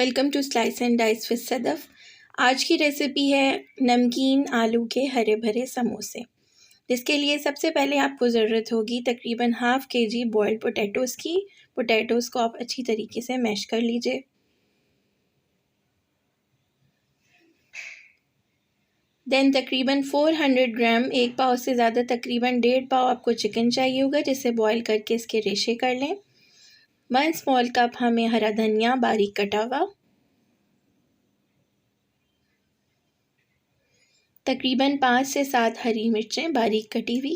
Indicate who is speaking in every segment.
Speaker 1: Welcome to Slice and Dice with Sadaf. आज की recipe है नमकीन आलू के हरे भरे समोसे, जिसके लिए सबसे पहले आपको ज़रूरत होगी तकरीबन हाफ़ kg बॉइल्ड पोटैटोज़ की। पोटैटोज़ को आप अच्छी तरीके से मैश कर लीजिए। देन तकरीबन 400 ग्राम, एक पाव से ज़्यादा, तकरीबन 1.5 पाव आपको चिकन चाहिए होगा, जिसे बॉईल करके इसके रेशे कर लें। 1 स्मॉल कप हमें हरा धनिया बारीक कटा हुआ, तकरीबन 5 से 7 हरी मिर्चें बारीक कटी हुई,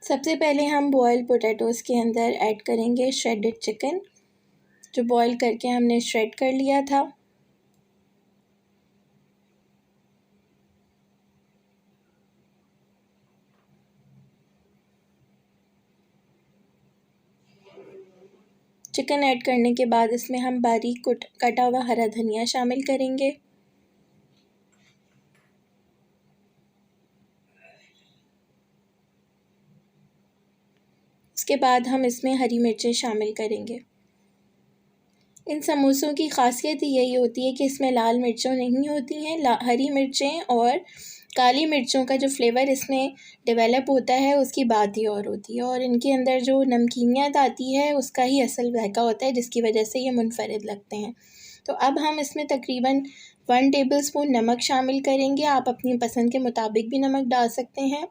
Speaker 1: सबसे पहले हम बॉयल पोटैटोज़ के अंदर ऐड करेंगे श्रेडेड चिकन, जो बॉईल करके हमने श्रेड कर लिया था। चिकन ऐड करने के बाद इसमें हम बारीक कटा हुआ हरा धनिया शामिल करेंगे। इसके बाद हम इसमें हरी मिर्चें शामिल करेंगे। इन समोसों की ख़ासियत यही होती है कि इसमें लाल मिर्चें नहीं होती हैं। हरी मिर्चें और काली मिर्चों का जो फ्लेवर इसमें डेवलप होता है उसकी बात ही और होती है, और इनके अंदर जो नमकीनियत आती है उसका ही असल जायका होता है, जिसकी वजह से ये मुनफरिद लगते हैं। तो अब हम इसमें तकरीबन 1 टेबलस्पून नमक शामिल करेंगे। आप अपनी पसंद के मुताबिक भी नमक डाल सकते हैं।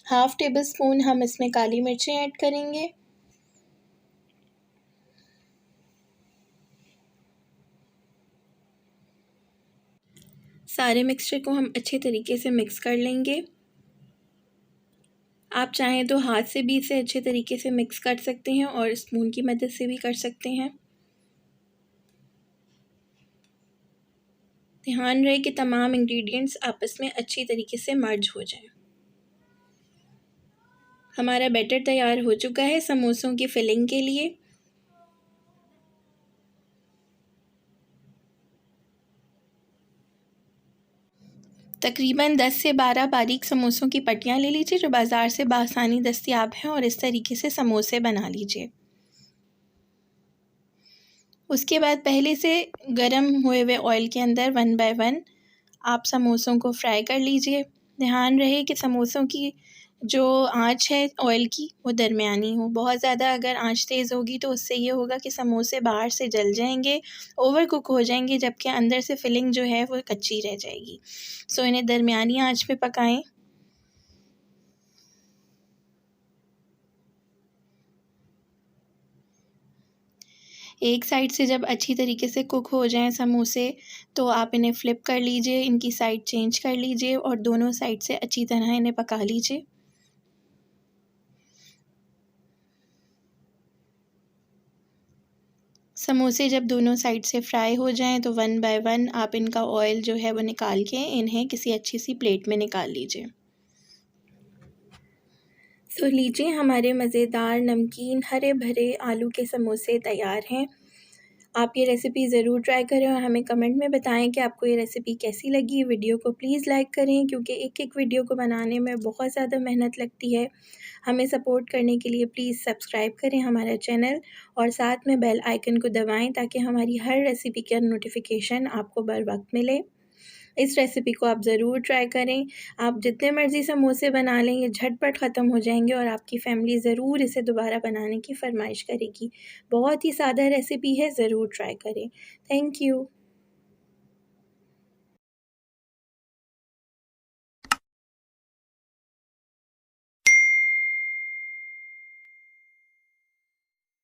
Speaker 1: हाफ़ टेबलस्पून हम इसमें काली मिर्चें ऐड करेंगे। सारे मिक्सचर को हम अच्छे तरीके से मिक्स कर लेंगे। आप चाहें तो हाथ से भी इसे अच्छे तरीके से मिक्स कर सकते हैं और स्पून की मदद से भी कर सकते हैं। ध्यान रहे कि तमाम इंग्रेडिएंट्स आपस में अच्छी तरीके से मर्ज हो जाएं। हमारा बैटर तैयार हो चुका है समोसों की फिलिंग के लिए। तकरीबन 10 से 12 बारीक समोसों की पट्टियाँ ले लीजिए, जो बाज़ार से बआसानी दस्तयाब हैं, और इस तरीके से समोसे बना लीजिए। उसके बाद पहले से गरम हुए हुए ऑयल के अंदर 1 बाय 1 आप समोसों को फ्राई कर लीजिए। ध्यान रहे कि समोसों की जो आंच है ऑयल की वो दरमियानी हो। बहुत ज़्यादा अगर आंच तेज़ होगी तो उससे ये होगा कि समोसे बाहर से जल जाएंगे, ओवर कुक हो जाएंगे, जबकि अंदर से फिलिंग जो है वो कच्ची रह जाएगी। सो इन्हें दरमियानी आंच पे पकाएं। एक साइड से जब अच्छी तरीके से कुक हो जाएं समोसे, तो आप इन्हें फ्लिप कर लीजिए, इनकी साइड चेंज कर लीजिए और दोनों साइड से अच्छी तरह इन्हें पका लीजिए। समोसे जब दोनों साइड से फ्राई हो जाएं तो 1 बाय 1 आप इनका ऑयल जो है वो निकाल के इन्हें किसी अच्छी सी प्लेट में निकाल लीजिए। तो लीजिए, हमारे मज़ेदार नमकीन हरे भरे आलू के समोसे तैयार हैं। आप ये रेसिपी ज़रूर ट्राई करें और हमें कमेंट में बताएं कि आपको ये रेसिपी कैसी लगी। वीडियो को प्लीज़ लाइक करें, क्योंकि एक वीडियो को बनाने में बहुत ज़्यादा मेहनत लगती है। हमें सपोर्ट करने के लिए प्लीज़ सब्सक्राइब करें हमारा चैनल, और साथ में बेल आइकन को दबाएं ताकि हमारी हर रेसिपी का नोटिफिकेशन आपको बर वक्त मिले। इस रेसिपी को आप ज़रूर ट्राई करें। आप जितने मर्ज़ी समोसे बना लें, ये झटपट ख़त्म हो जाएंगे और आपकी फ़ैमिली ज़रूर इसे दोबारा बनाने की फ़रमाइश करेगी। बहुत ही सादा रेसिपी है, ज़रूर ट्राई करें। Thank you.